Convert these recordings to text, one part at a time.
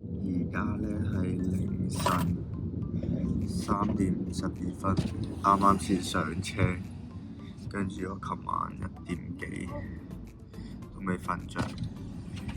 而家咧係凌晨3:52，啱啱先上車，跟住我琴晚1點幾都未瞓着，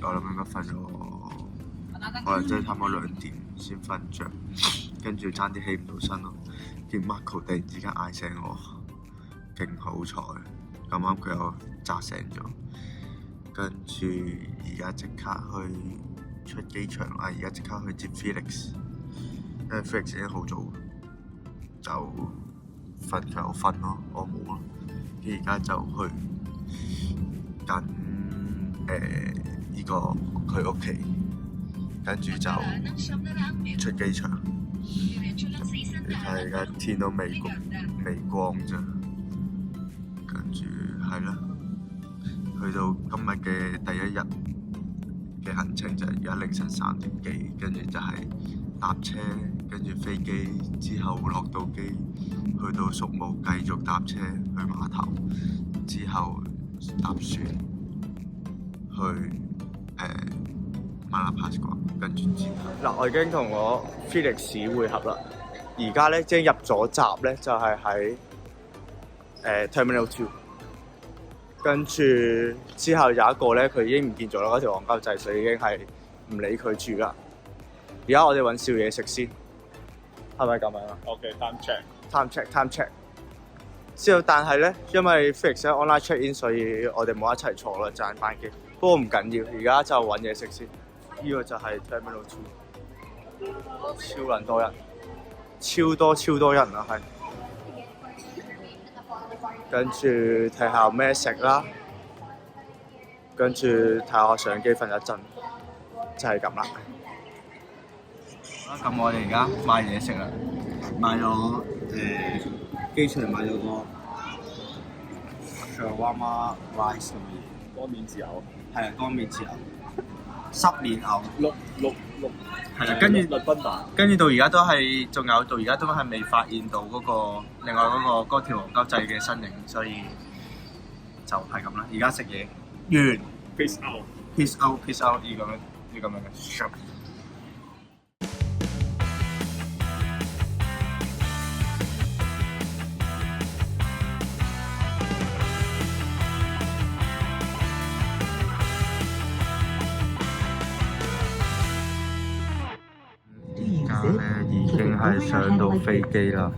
我諗應該瞓咗可能真係差唔多2點先瞓着，跟住爭啲起唔到身咯。見 Marco 突然之間嗌醒我，勁好彩，咁啱佢又扎醒咗，跟住而家即刻去出機場啦！而家即刻去接 Felix， 因為 Felix 已經好早就瞓，佢有瞓咯，我冇咯。而家就去緊呢個佢屋企，跟住就出機場。你睇而家天都微光啫，跟住係啦，去到今日嘅第一日嘅行程就係而家凌晨3點幾，跟住就係搭車，跟住飛機之後落到機，去到宿務繼續搭車去碼頭，之後搭船去馬拉帕斯啩，跟住之後嗱，我已經同我 Felix 會合啦。而家咧即係入咗閘咧，就係喺Terminal 2，跟住之後有一個咧，佢已經唔見咗啦，嗰條黃鳩仔，所以已經係唔理佢住啦。而家我哋揾少嘢食先，係咪咁樣啊 ？OK，time check。之後但係咧，因為 Felix online check in， 所以我哋冇一齊坐啦，爭班機。不過唔緊要，而家就揾嘢食先。呢個就係 Terminal 2，超撚多人。超多人啊，係，跟住睇下咩食啦，跟住睇下相機瞓一陣，就係咁啦。咁我哋而家買嘢食啦，買咗機場買咗個 shawarma rice 咁嘅嘢，乾麵豉牛，係啊，乾麵豉牛，濕麵牛，碌。係啦，跟住到而家都係，仲有到而家都係未發現到嗰個另外嗰條黃鳩仔嘅身影，所以就係咁啦。而家食嘢完 ，peace out 呢咁樣嘅。已經係上到飛機啦。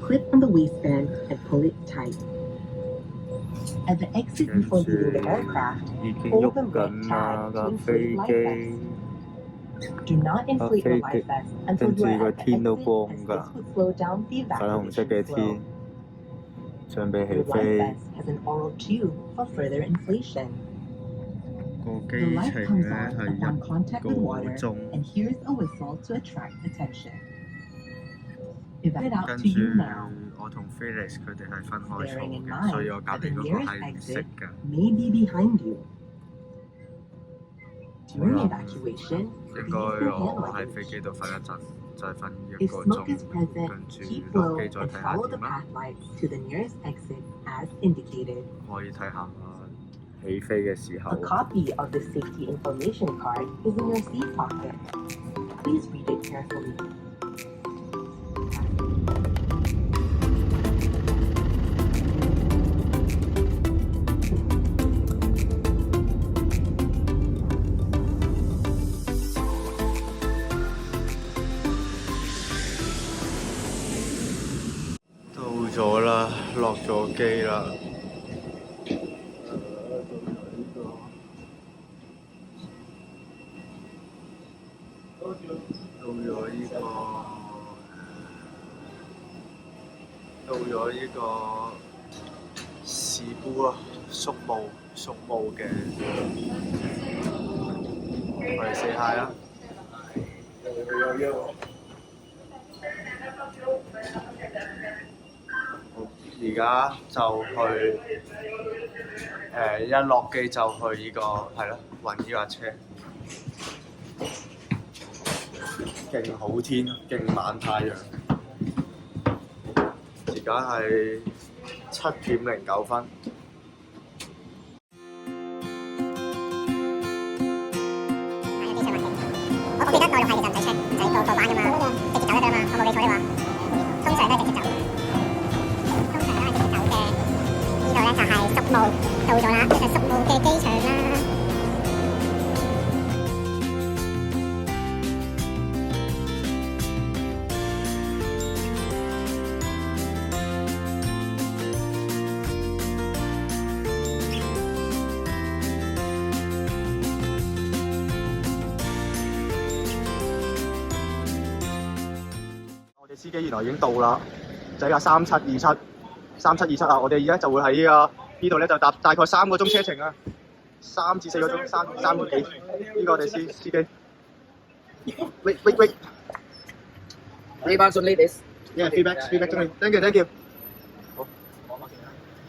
Clip on the waistband and pull it tight. At the exit before leaving the aircraft, 已經 hold 喐 the red 緊啦 tag 架 to 飛 inflate life 機， vests. Do not inflate your life vest until 跟 you 住 are 個 at the 天都 exit, 光 as 㗎， this would slow down the 粉紅色嘅 evacuation flow. 天，準備起 Your life 飛。 vest has an oral tube for further inflation. 個 The 機 light 程 comes 咧 on 係 upon 1 contact 個 with water, 鐘， and here's a whistle to attract attention. Evacuate out 跟 to 住 you now. 我同 Felix 佢哋係分開坐 Bearing in 嘅，所以 mind 我隔 that the 離嗰個 nearest 係唔識 exit 㗎。 may be behind you. During 好啦， evacuation, 應 please 該 hold 我 hand 喺飛 luggage. 機度瞓一陣，再瞓1 If 個 smoke 鐘， is present, 跟住 keep 落 low 機再 and 睇下 follow the 點啦。 path lights to the nearest exit as indicated. 可以睇下起飛嘅時候 A。copy of the safety information card is in your seat pocket. Please read it carefully. 到咗啦，落咗機啦。到咗呢個士布啊，宿務嘅，我哋 say hi 啦。而家就去一落機就去呢個係咯，揾呢架車。勁好天，勁晚太陽。而家係7:09。我記得個版㗎嘛，直接走得㗎嘛，我冇記錯的話，通常都係直接走。通常都係直接走嘅。呢度咧就係宿務到咗啦，呢就係宿務嘅機場啦。我哋司機原來已經到啦，就係3727啊！我哋而家就會喺呢度咧就搭大概3個鐘車程啊，3至4個鐘，3個幾。呢個我哋司機。Wait。Feedback on ladies. Yeah, feedback 中意。Thank you。好。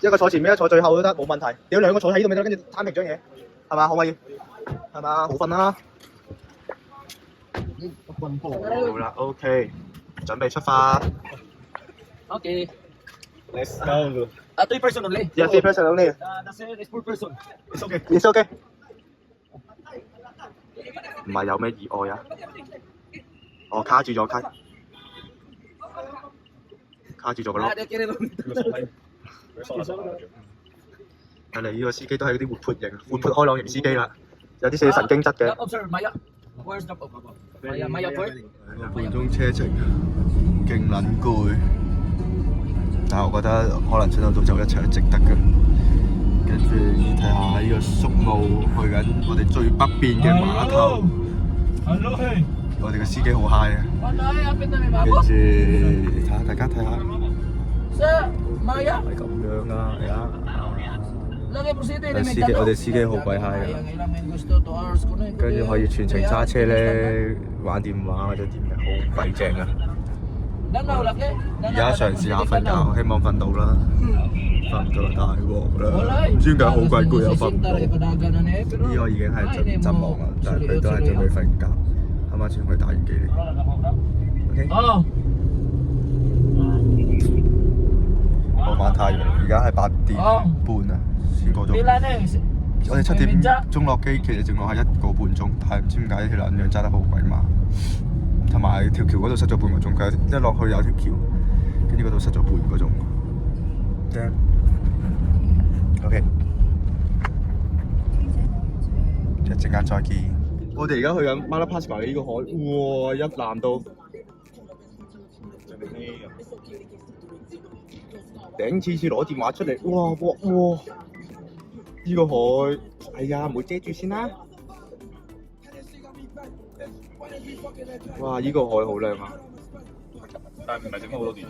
一個坐前面，一個坐最後都得，冇問題。屌兩個坐喺度咪得，跟住攤平張嘢，係嘛？可唔可以？係嘛？好瞓啦。好啦，OK。準備出發。Okay. Let's go. 3 person only. Yeah, 3 person only. That's it. It's 4 person. It's okay. It's okay. 唔係有咩意外啊？我卡住咗個轆。睇嚟呢個司機都係嗰啲活潑型、活潑開朗型司機啦，有啲似神經質嘅。Observe Maya. Where's the Maya first? 半鐘車程，勁撚攰，但係我覺得可能出到就一齊值得嘅。跟住睇下呢個宿務去緊我哋最北邊嘅碼頭。我哋嘅司機好 high 啊！跟住睇下大家睇下，係咁樣啊！而家我哋司機好鬼 high 啊！跟住可以全程揸車咧玩電話或者點嘅，好鬼正啊！而家嘗試下瞓覺，希望瞓到啦。瞓唔到就大鑊啦！唔知點解好鬼攰又瞓唔到。呢個已經係陣亡啦，但係佢都係準備瞓覺。啱啱先去打完機嚟。OK。傍晚太陽，而家係8點半啊，先過咗。我哋7點鐘落機，其實剩落係1個半鐘，但係唔知點解條兩樣揸得好鬼慢。同埋條橋嗰度塞咗半個鐘，佢一落去有條橋，跟住嗰度塞咗半個鐘。OK， 一陣間再見。我哋而家去緊馬拉帕斯卡嘅呢個海，哇！一覽到頂，次次攞電話出嚟，哇！呢個海，哎呀，唔好遮住先啦。哇！呢個海好靚啊！但係唔係整咗好多電。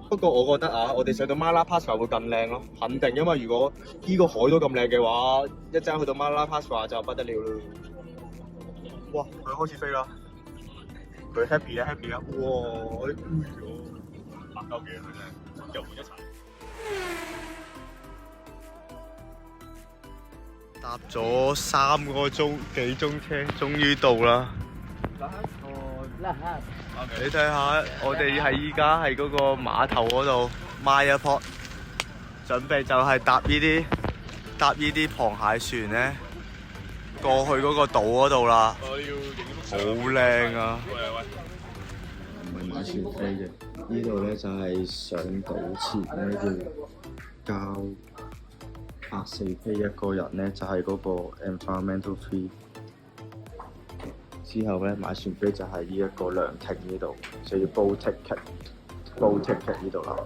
不過我覺得啊，我哋上到馬拉帕斯卡會更靚咯，肯定，因為如果呢個海都咁靚嘅話，一陣去到馬拉帕斯卡就不得了啦！哇！佢開始飛啦，佢 happy 啊！哇！拍鳩嘅佢真係又換一層。搭咗3個幾鐘車，終於到啦！你睇下，我哋係依家喺嗰個碼頭嗰度 Maya Port， 準備就係搭呢啲螃蟹船咧，過去嗰個島嗰度啦。好靚啊！唔係買船飛嘅，呢度咧就係上島前咧要交140K一個人咧，就係嗰個 environmental fee。之後咧買船飛就係呢一個涼亭呢度，就要煲 ticket 呢度啦。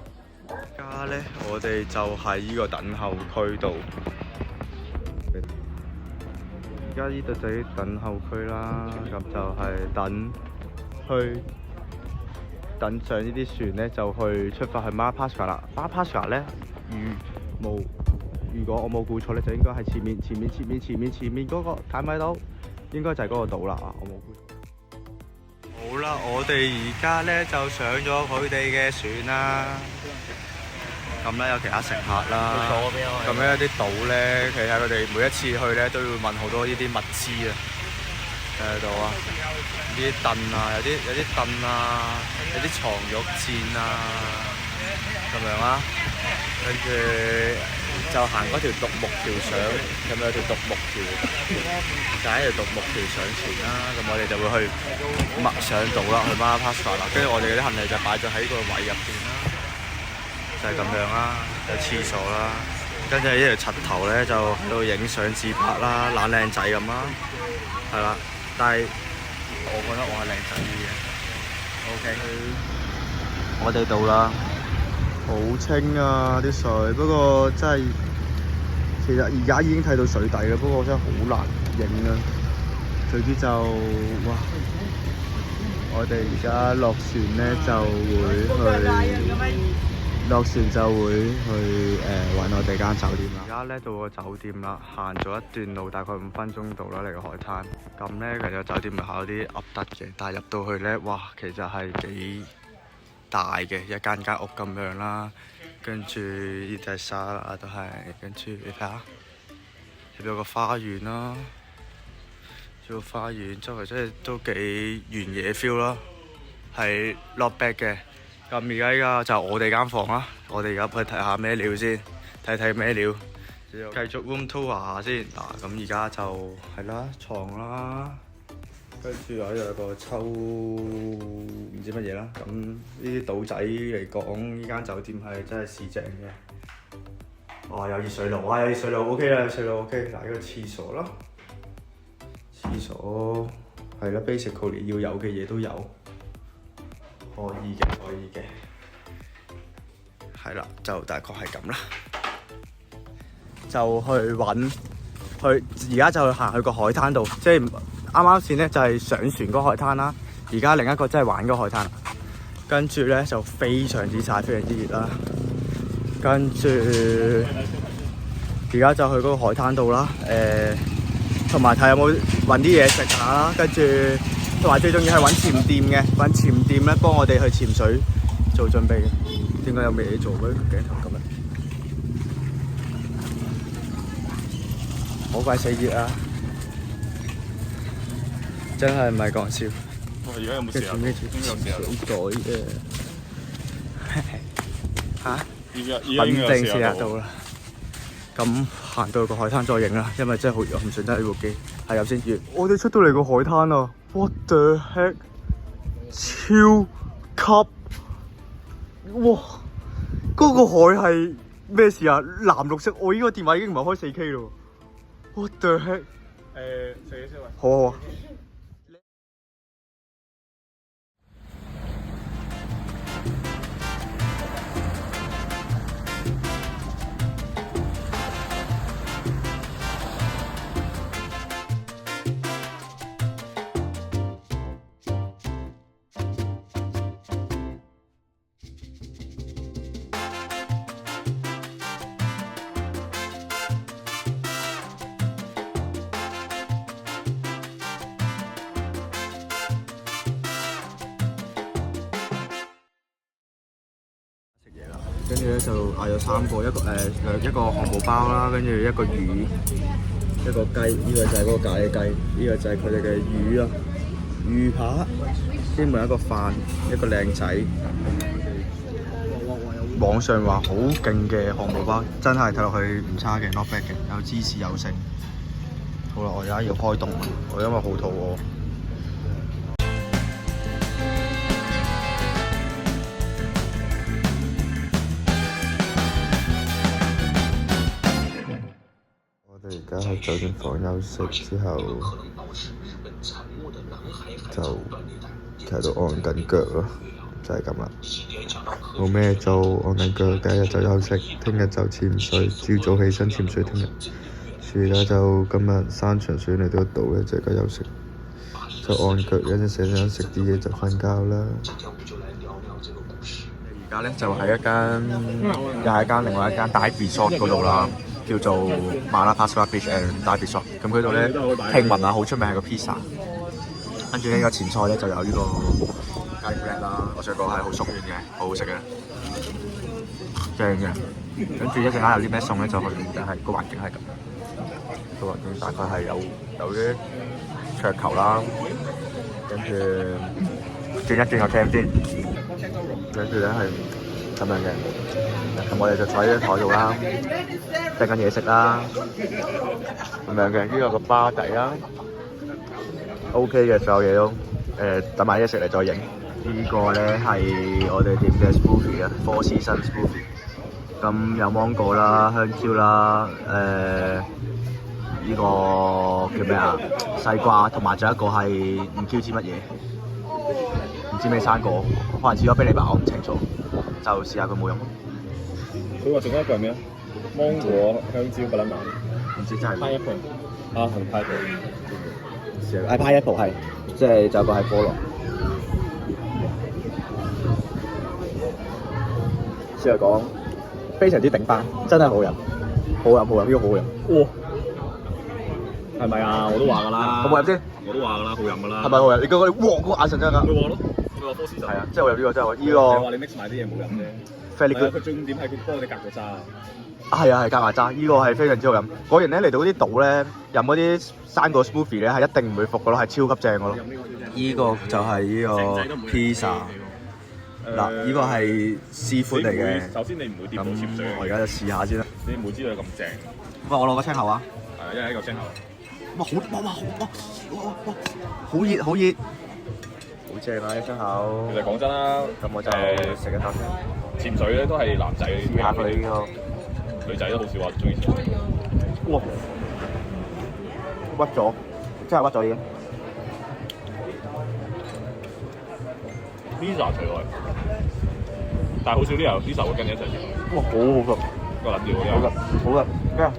而家咧我哋就喺呢個等候區度。而家呢度就係等候區啦，咁就係等上呢啲船咧，就去出發去 Mala Pasca 啦。Mala Pasca 咧，如果我冇估錯咧，就應該係前面嗰個睇唔睇到？應該就係嗰個島啦啊！我冇估錯。好啦，我哋而家咧就上咗佢哋嘅船啦。咁咧有其他乘客啦。咁咧有啲島咧，其實佢哋每一次去咧都要問好多呢啲物資啊。睇到啊，呢啲凳啊，有啲凳啊，有啲床褥墊啊，咁樣啊。跟住就行嗰條獨木橋上，咁有條獨木橋，就喺條獨木橋上船啦。咁我哋就會去上島啦，去 Mala Pascua 啦。跟住我哋嗰啲行李就擺咗喺個位入邊啦，就係咁樣啦。有廁所啦，跟住呢條柒頭咧就喺度影相自拍啦，懶靚仔咁啦，係啦。但係我覺得我係靚仔啲嘅。OK， 我哋到啦。好清啊啲水，不過真係其實而家已經睇到水底啦，不過真係好難影啊。總之就哇，我哋而家落船咧就會去落船就會去搵我哋間酒店啦。而家咧到個酒店啦，行咗一段路，大概5分鐘到啦嚟個海灘。咁咧其實酒店咪考啲噏得嘅，但係入到去咧，哇，其實係幾〜大嘅一間屋咁樣啦，跟住呢隻沙啦都係，跟住你睇下，入咗個花園啦，做個花園周圍真係都幾原野 feel 咯，係 not bad 嘅。咁而家就我哋間房啦，我哋而家去睇下咩料先，睇咩料，繼續 room tour 下先。嗱，咁而家就係啦，床啦。跟住又有個抽唔知乜嘢啦，咁呢啲島仔嚟講，呢間酒店係真係市正嘅。哇！有熱水爐啊，有熱水爐 OK 啦，有水爐 OK。嗱，呢個廁所啦，廁所係啦 ，basically 要有嘅嘢都有，可以嘅，係啦，就大概係咁啦。就去揾，而家就行去個海灘度，即係。啱啱先咧就係上船嗰個海灘啦，而家另一個真係玩嗰個海灘，跟住咧就非常之曬，非常之熱啦。跟住而家就去嗰個海灘度啦，同埋睇有冇揾啲嘢食下啦。跟住同埋最重要係揾潛店嘅，揾潛店咧幫我哋去潛水做準備嘅。點解有咩嘢做嘅鏡頭咁樣？好鬼死熱啊！真係唔係講笑。而家有冇試下？水袋嘅嚇，肯定試下到啦。咁行到個海灘再影啦，因為真係好熱，唔想得呢部機係有先熱。我哋出到嚟個海灘啊 ，what the heck， 超級哇！嗰個海係咩事啊？藍綠色，我依個電話已經唔係開4K 咯。what the heck， 食嘢先喂。好啊。跟住咧就嗌咗3個，一個漢堡包啦，跟住一個魚，一個雞，呢個就係嗰個咖喱雞，呢個就係佢哋嘅魚啊，魚扒，兼埋一個飯，一個靚仔。網上話好勁嘅漢堡包，真係睇落去唔差嘅 ，not bad 嘅，有芝士有剩。好啦，我而家要開動啦，我因為好肚餓。而家喺酒店房休息之後，就睇到按緊腳咯，就係咁啦。冇咩做，按緊腳，第一日就休息，聽日就潛水，朝早起身潛水，聽日。所以咧就今日山長水遠嚟到度咧，就而家休息，就按腳，一陣醒咗食啲嘢就瞓覺啦。而家咧就喺一間，又係另外一間大 resort 嗰度啦。叫做 Mala Pascua Beach and Dive Resort，咁佢度咧聽聞啊好出名係個 pizza， 跟住呢個前菜咧就有呢個雞 bread 啦，我上過係好鬆軟嘅，好好食嘅，正嘅。跟住一陣間有啲咩餸咧就去，但係個環境係咁，個環境大概係有啲桌球啦，跟住轉一轉個 cam 先，跟住咧係咁樣嘅。咁我哋就坐喺張台度啦，訂緊嘢食啦，咁樣嘅。呢個個巴底啦 ，OK 嘅，所有嘢都等埋嘢食嚟再影。呢個咧係我哋點嘅 smoothie 啊 ，Four Seasons smoothie。咁有芒果啦、香蕉啦，呢個叫咩啊？西瓜，同埋仲有一個係唔知乜嘢，唔知咩生果，可能似咗啤梨吧，我唔清楚。就試下佢冇飲。佢話仲有一個係咩啊？芒果、香蕉、巴拿馬，唔知真係。pineapple 啊，係 pineapple。試下。pineapple 係，即係就個係菠蘿。先嚟講，非常之頂班，真係好飲，好飲，呢個好飲。哇！係咪啊？我都話㗎啦。好唔好飲先？我都話㗎啦，好飲㗎啦。係咪好飲？你覺得哇嗰個眼神真係㗎？佢話咯，佢話 Four Seasons。係啊，即係我飲呢個真係呢你話你 mix 埋啲嘢冇飲啫。Very good。佢重點係佢幫我哋隔咗渣。係啊，係加埋渣，呢個係非常之好飲。果然咧嚟到嗰啲島咧，飲嗰啲生果 smoothie 咧係一定唔會服嘅咯，係超級正嘅咯。呢個就係呢個 pizza。嗱，呢個係 seafood 嚟嘅。首先你唔會掂到咁潛水。我而家就試下先啦。你唔會知道佢咁正。喂，我攞個青口啊！係啊，因為呢個青口。哇！好熱，好熱，好正啊！呢青口。其實講真啦，咁我就食一啖先。潛水咧都係男仔試下佢呢個，女仔都好少話中意潛水。哇！屈咗，真係屈咗已經。Pizza 除外，但係好少啲人 Pizza 會跟你一齊食。哇！好好食，個諗住嗰啲。好嘅，好嘅，咩啊？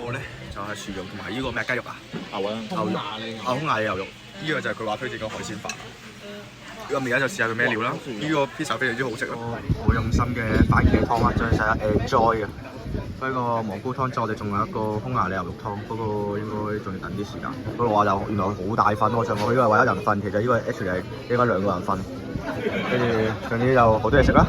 個咧就係薯肉同埋呢個咩雞肉啊？牛啊！牛肉，空牙牛肉。呢個就係佢話推薦嘅海鮮飯。咁而家就試下佢咩料啦。呢個 pizza 非常之好食咯，好用心嘅番茄湯啊，將晒 enjoy 嘅。呢個蘑菇湯之後，我哋仲有一個匈牙利牛肉湯，不過應該仲要等啲時間。不過話就原來好大份，我上過去，因為為咗人份，其實呢個 actually 係應該2個人份。跟住總之就好多嘢食啦。